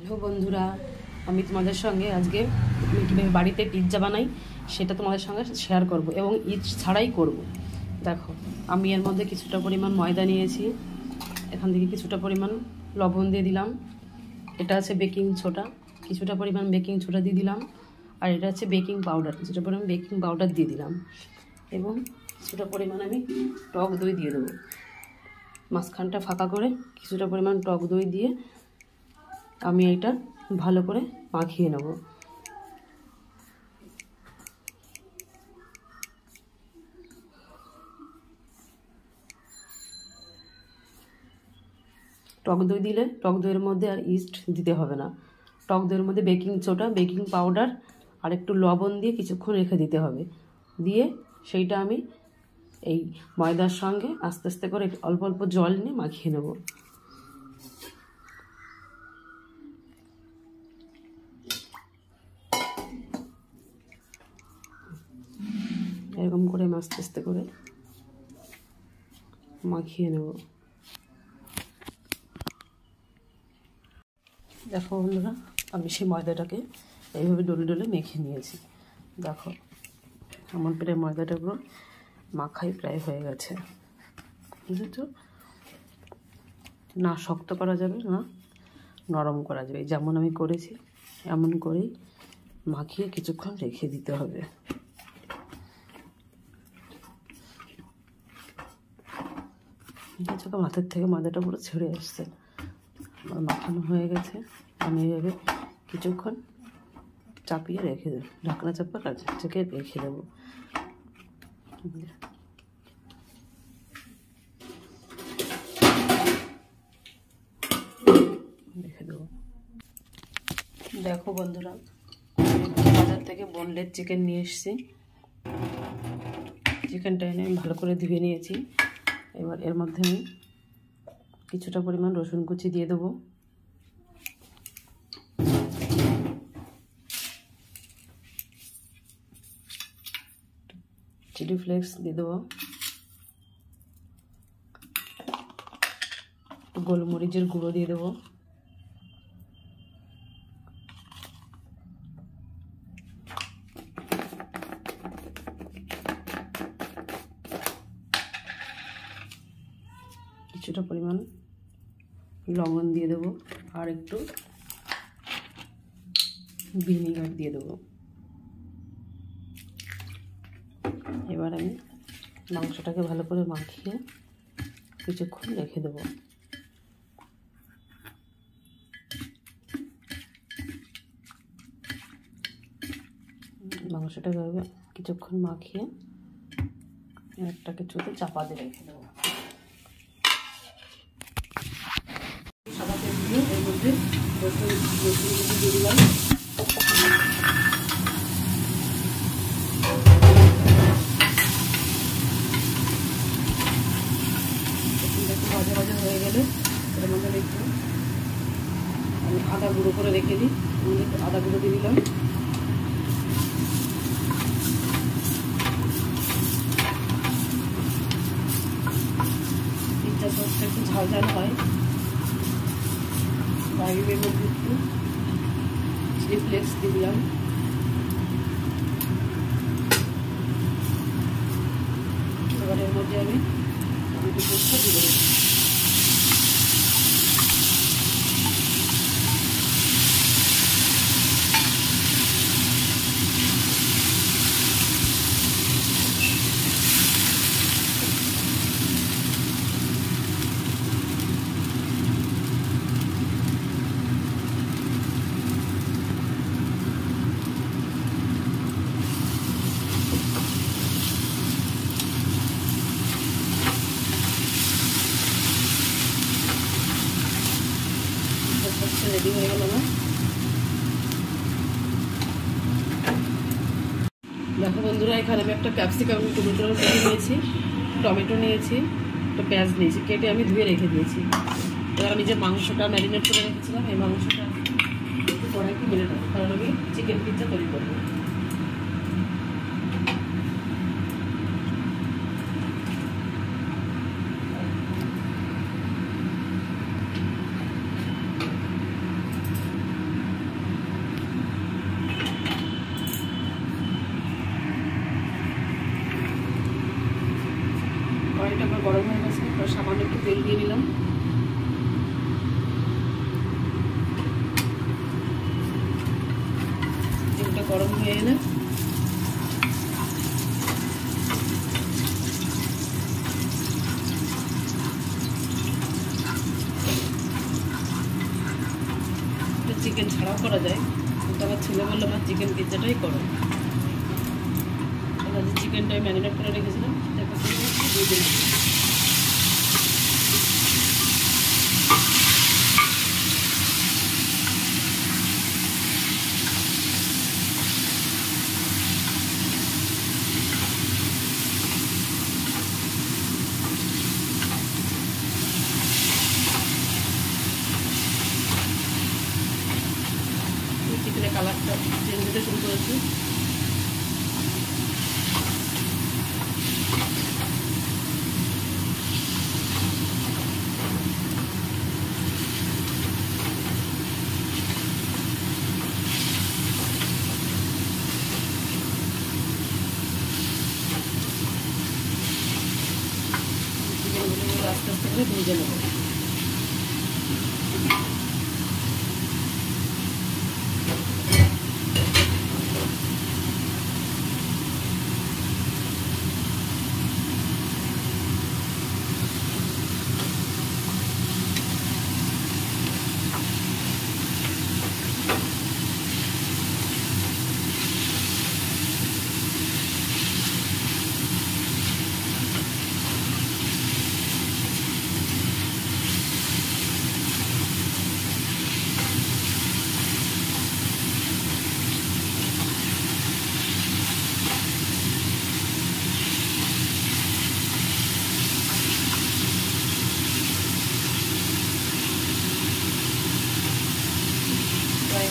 Hello বন্ধুরা, আমি তোমাদের সঙ্গে আজকে আমি কীভাবে বাড়িতে পিৎজা বানাই সেটা তোমাদের সঙ্গে শেয়ার করব এবং ইস্ট ছাড়াই করব। দেখো, আমি এর মধ্যে কিছুটা পরিমাণ ময়দা নিয়েছি, এখান থেকে কিছুটা পরিমাণ লবণ দিয়ে দিলাম, এটা আছে বেকিং সোডা, কিছুটা পরিমাণ বেকিং সোডা দিয়ে দিলাম, আর এটা আছে বেকিং পাউডার, কিছুটা পরিমাণ বেকিং পাউডার দিয়ে দিলাম এবং কিছুটা পরিমাণ আমি টক দই দিয়ে দেবো। মাঝখানটা ফাঁকা করে কিছুটা পরিমাণ টক দই দিয়ে আমি এটা ভালো করে মাখিয়ে নেব। টক দই দিলে টক দইয়ের মধ্যে আর ইস্ট দিতে হবে না, টক দইয়ের মধ্যে বেকিং সোডা, বেকিং পাউডার আর একটু লবণ দিয়ে কিছুক্ষণ রেখে দিতে হবে। দিয়ে সেইটা আমি এই ময়দার সঙ্গে আস্তে আস্তে করে অল্প অল্প জল নিয়ে মাখিয়ে নেব। এরকম করে আস্তে আস্তে করে মাখিয়ে নেব। দেখো বন্ধুরা, আমি সেই ময়দাটাকে এইভাবে ডলে ডলে মেখে নিয়েছি। দেখো, আমার প্রায় ময়দাটা পুরো মাখাই প্রায় হয়ে গেছে, বুঝেছো? না শক্ত করা যাবে না নরম করা যাবে, যেমন আমি করেছি এমন করেই মাখিয়ে কিছুক্ষণ রেখে দিতে হবে। চোখে মাথার থেকে ময়দাটা পুরো ছেড়ে আসছে, আমার মাখানো হয়ে গেছে। আমি এইভাবে কিছুক্ষণ চাপিয়ে রেখে দেবো, ঢাকনা চাপা থেকে রেখে দেবো। রেখে দেবো। দেখো বন্ধুরা, বাজার থেকে বোনলেস চিকেন নিয়ে এসেছি। চিকেনটা এনে আমি ভালো করে ধুয়ে নিয়েছি। এবার এর মধ্যে আমি কিছুটা পরিমাণ রসুন কুচি দিয়ে দেবো, চিলি ফ্লেক্স দিয়ে দেবো, গোলমরিচের গুঁড়ো দিয়ে দেবো, কিছুটা পরিমাণ লবণ দিয়ে দেবো, আর একটু ভিনিগার দিয়ে দেবো। এবার আমি মাংসটাকে ভালো করে মাখিয়ে কিছুক্ষণ রেখে দেবো। মাংসটাকে কিছুক্ষণ মাখিয়ে একটা কিছুতে চাপা দিয়ে রেখে দেবো। সাদা তেল দিয়ে এর মধ্যে রসুন দিয়ে দিলাম, ভাজা ভাজা হয়ে গেলে এর মধ্যে একটু আমি আদা গুঁড়ো করে রেখে দিই, একটু আদা গুঁড়ো দিয়ে দিলাম, পিৎজা সসটা একটু ঝাল ঝাল হয় তাই এর মধ্যে একটু চিলি ফ্লেক্স দিয়ে দিলাম, এবার এর মধ্যে আমি টমেটো সসটা দিয়ে দেবো। রেডি হয়ে গেল না? দেখো বন্ধুরা, এখানে আমি একটা ক্যাপসিকাম টমেটো কেটে নিয়েছি, টমেটো নিয়েছি, একটা পেঁয়াজ নিয়েছি, কেটে আমি ধুয়ে রেখে দিয়েছি। এবার আমি যে মাংসটা ম্যারিনেট করে রেখেছিলাম এই মাংসটা একটু কড়াইতে মেরে নেবো, কারণ আমি চিকেন পিৎজা তৈরি করবো। গরম হয়ে গেছে, সামান্য একটু তেল দিয়ে নিলাম। তেলটা গরম হয়ে এলে চিকেন ছাড়াও করা যায়, কিন্তু আমার ছেলে বললো আমার চিকেন পিৎজাটাই করো। চিকেনটাই ম্যারিনেট করে রেখেছিলাম, দিয়ে দিলাম। চিকেনের কালারটা চেঞ্জ হতে শুরু করেছি। চিকেনগুলো আস্তে আস্তে করে ভেজে নেব।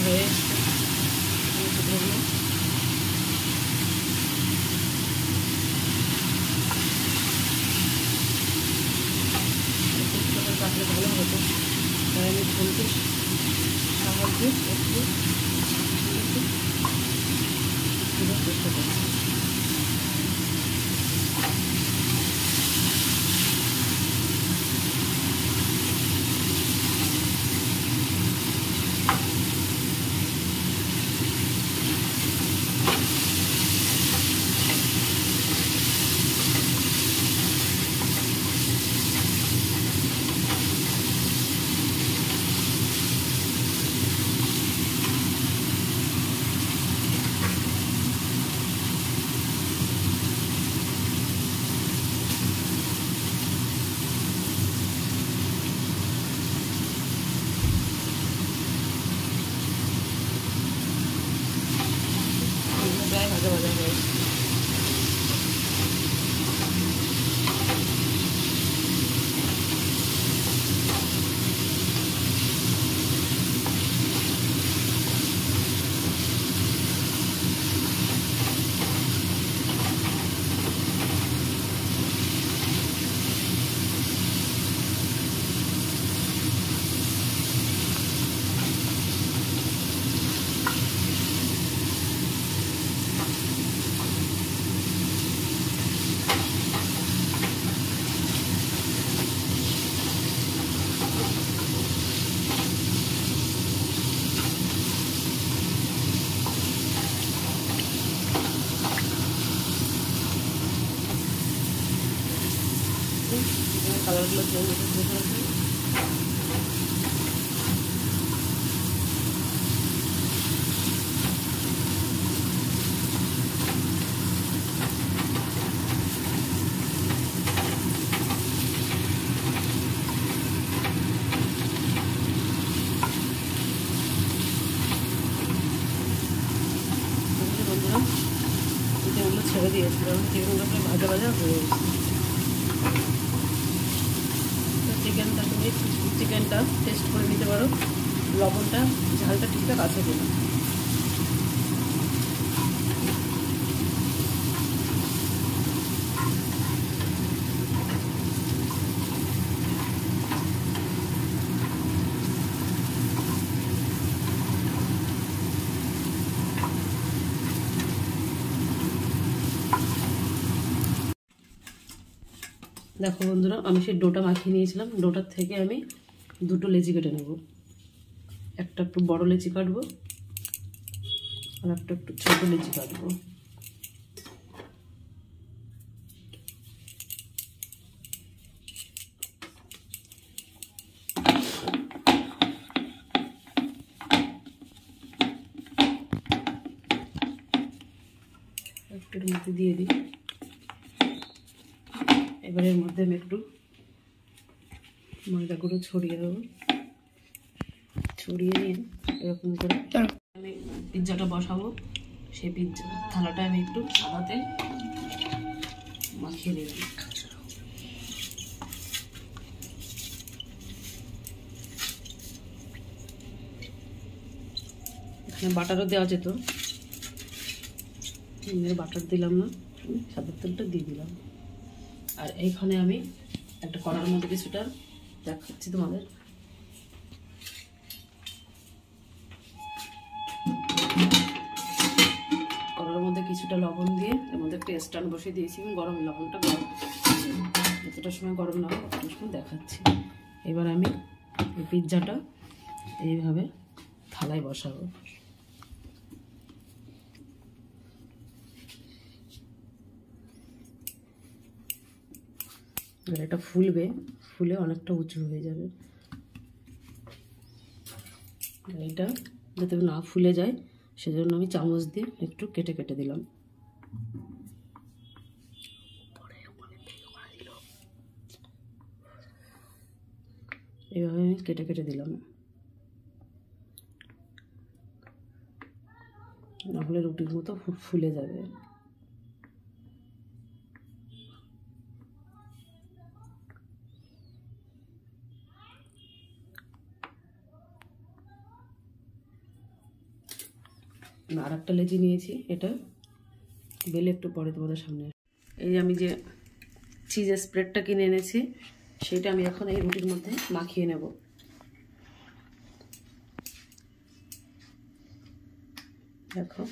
হয়ে কাটলে ভালো হতো, তাই আমি খুন্তির সাহায্যে একটু চেষ্টা করছি। ভাজা ভাজা হয়ে কালারগুলো চেঞ্জ হতে শুরু করেছে। বন্ধুরা চিকেনগুলো ছেড়ে দিয়েছি, কারণ চিকেনগুলো ভাজা ভাজা হয়ে গেছে। চিকেনটা তুমি চিকেনটা টেস্ট করে নিতে পারো, লবণটা ঝালটা ঠিকঠাক আছে কিনা। দেখো বন্ধুরা, আমি সেই ডোটা মাখিয়ে নিয়েছিলাম। ডোটার থেকে আমি দুটো লেচি কেটে নেব। একটা একটু বড় লেচি কাটবো আর একটা একটু ছোট লেচি কাটবো। একটুর মধ্যে দিয়ে দিই। এবার এর মধ্যে আমি একটু ময়দা গুঁড়ো ছড়িয়ে দেবো। ছড়িয়ে নিয়ে এরকম করে আমি পিৎজাটা বসাবো। সেই পিৎজা থালাটা আমি একটু সাদা তেল মাখিয়ে দিলাম। এখানে বাটারও দেওয়া যেত, বাটার দিলাম না, সাদা তেলটা দিয়ে দিলাম। আর এইখানে আমি একটা কড়ার মধ্যে কিছুটা দেখাচ্ছি তোমাদের। কড়ার মধ্যে কিছুটা লবণ দিয়ে এর মধ্যে একটা স্ট্যান্ড বসিয়ে দিয়েছি। গরম লবণটা যতটা সময় গরম না হয় ততটা সময় দেখাচ্ছি। এবার আমি এই পিৎজাটা এইভাবে থালায় বসাবো। এটা ফুলবে, ফুলে অনেকটা উঁচু হয়ে যাবে। এটা যাতে না ফুলে যায় সেজন্য আমি চামচ দিয়ে একটু কেটে কেটে দিলাম। এভাবে আমি কেটে কেটে দিলাম, নাহলে রুটির মতো ফুলে যাবে। আর একটা লেচি নিয়েছি, এটা বেলে একটু পরে তোমাদের সামনে। এই আমি যে চিজ স্প্রেডটা কিনে এনেছি সেটা আমি এখন এই রুটির মধ্যে মাখিয়ে নেব। দেখো,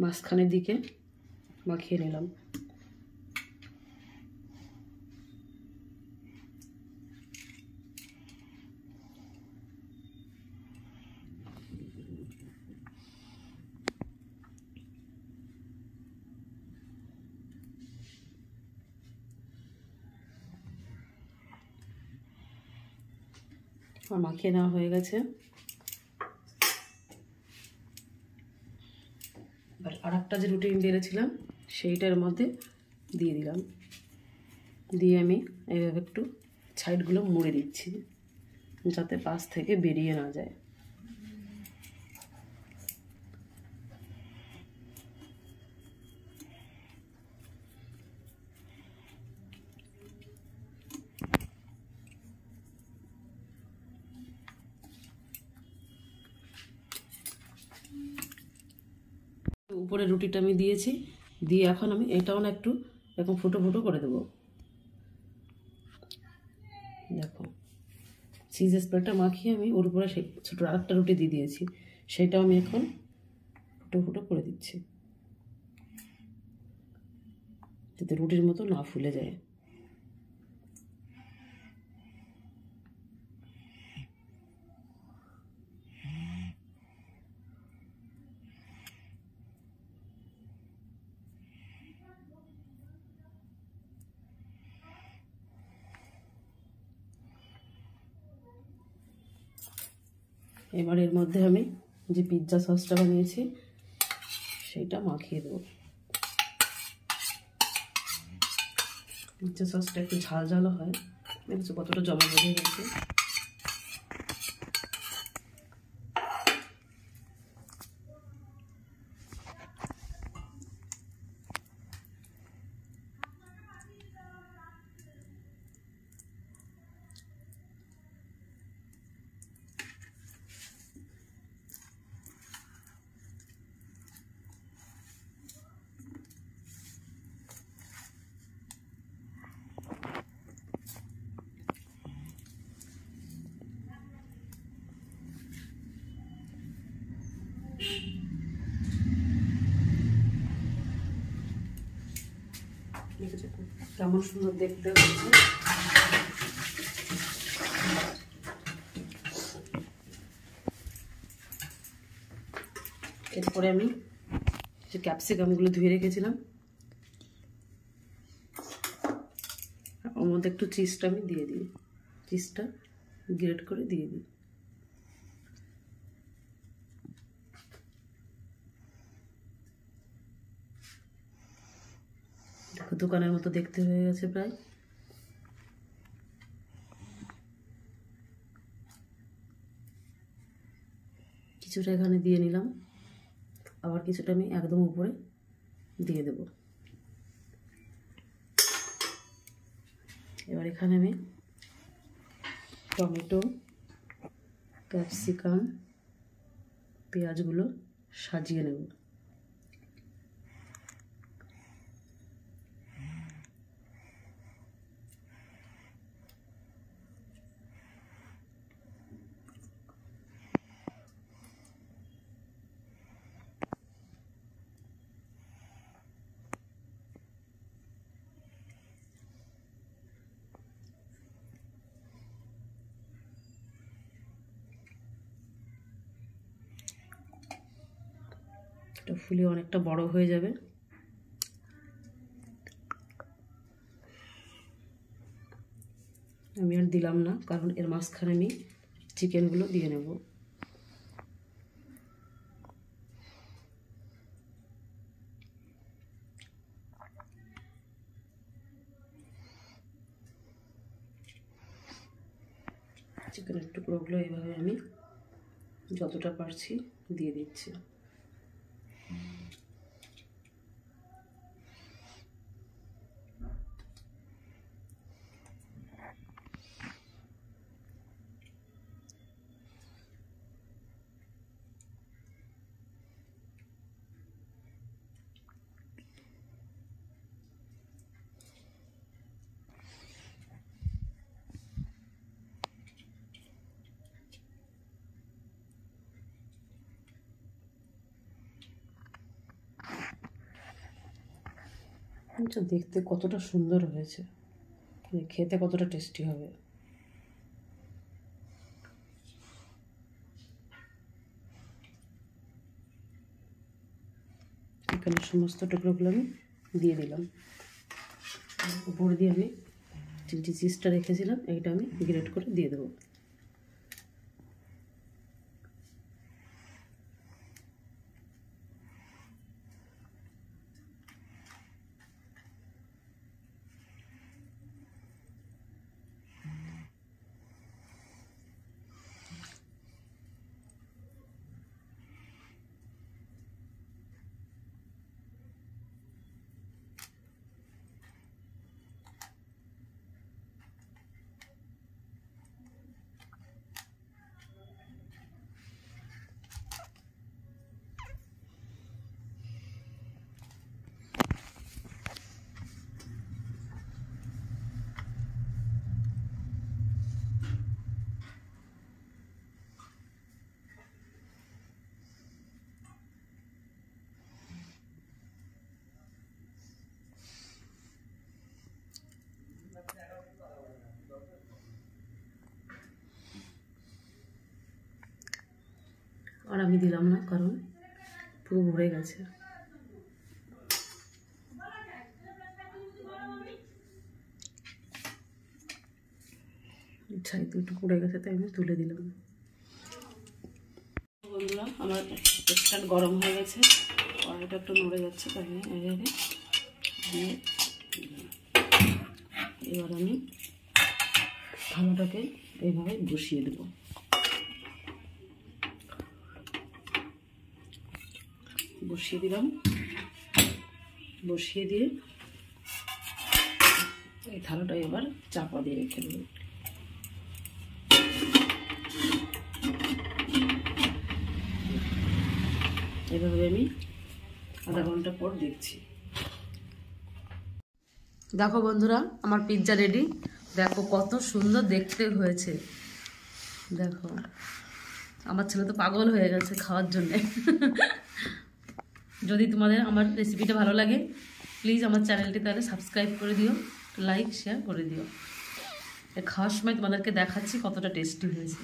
মাঝখানের দিকে মাখিয়ে নিলাম। আমার মাখিয়ে নেওয়া হয়ে গেছে। এবার আর একটা যে রুটি বেড়েছিলাম সেইটার মধ্যে দিয়ে দিলাম। দিয়ে আমি এইভাবে একটু সাইডগুলো মুড়ে দিচ্ছি যাতে পাশ থেকে বেরিয়ে না যায়। উপরে রুটিটা আমি দিয়েছি, দিয়ে এখন আমি এটাও না একটু এরকম ফুটো ফুটো করে দেবো। দেখো, চিজ স্প্রেডটা মাখিয়ে আমি ওর উপরে সেই ছোটো আরেকটা রুটি দিয়ে দিয়েছি, সেটাও আমি এখন ফুটো ফুটো করে দিচ্ছি যাতে রুটির মতো না ফুলে যায়। এবার এর মধ্যে আমি যে পিৎজা সসটা বানিয়েছি সেইটা মাখিয়ে দেবো। পিৎজা সসটা একটু ঝাল ঝালও হয়, দেখছো কতটা জমা বেঁধে গেছে। কেমন সুন্দর দেখতে হচ্ছে। এরপরে আমি যে ক্যাপসিকামগুলো ধুয়ে রেখেছিলাম ওর মধ্যে একটু চিজটা আমি দিয়ে দিই, চিজটা গ্রেট করে দিয়ে দিই। দেখো দোকানের মতো দেখতে হয়ে গেছে প্রায়। কিছুটা এখানে দিয়ে নিলাম, আবার কিছুটা আমি একদম উপরে দিয়ে দেব। এবার এখানে আমি টমেটো, ক্যাপসিকাম, পেঁয়াজগুলো সাজিয়ে নেব। এটা ফুলে অনেকটা বড় হয়ে যাবে। আমি আর দিলাম না, কারণ এর মাঝখানে আমি চিকেনগুলো দিয়ে নেব। চিকেনের টুকরোগুলো এইভাবে আমি যতটা পারছি দিয়ে দিচ্ছি। এটা দেখতে কতটা সুন্দর হয়েছে, খেতে কতটা টেস্টি হবে। এখানে সমস্ত টুকরোগুলো আমি দিয়ে দিলাম। উপর দিয়ে আমি যে চিজটা রেখেছিলাম এইটা আমি গ্রেট করে দিয়ে দেবো। আর আমি দিলাম না, কারণ পুরো ভরে গেছে। ছাইতে একটু পড়ে গেছে তাই আমি তুলে দিলাম। বন্ধুরা আমার স্ট্যান্ড গরম হয়ে গেছে, কড়াইটা একটু নড়ে যাচ্ছে তাই আমি এভাবে দিয়ে এবার আমি থালাটাকে এইভাবে বসিয়ে দেব। বসিয়ে দিলাম, বসিয়ে দিয়ে এই থালাটা এবার চাপা দিয়ে রেখে দেব। এভাবে আমি আধা ঘন্টা পর দেখছি। দেখো বন্ধুরা আমার পিৎজা রেডি। দেখো কত সুন্দর দেখতে হয়েছে। দেখো আমার ছেলে তো পাগল হয়ে গেছে খাওয়ার জন্যে। যদি তোমাদের আমার রেসিপিটা ভালো লাগে প্লিজ আমার চ্যানেলটি তাহলে সাবস্ক্রাইব করে দিও লাইক শেয়ার করে দিও। খাওয়ার সময় তোমাদেরকে দেখাচ্ছি কতটা টেস্টি হয়েছে।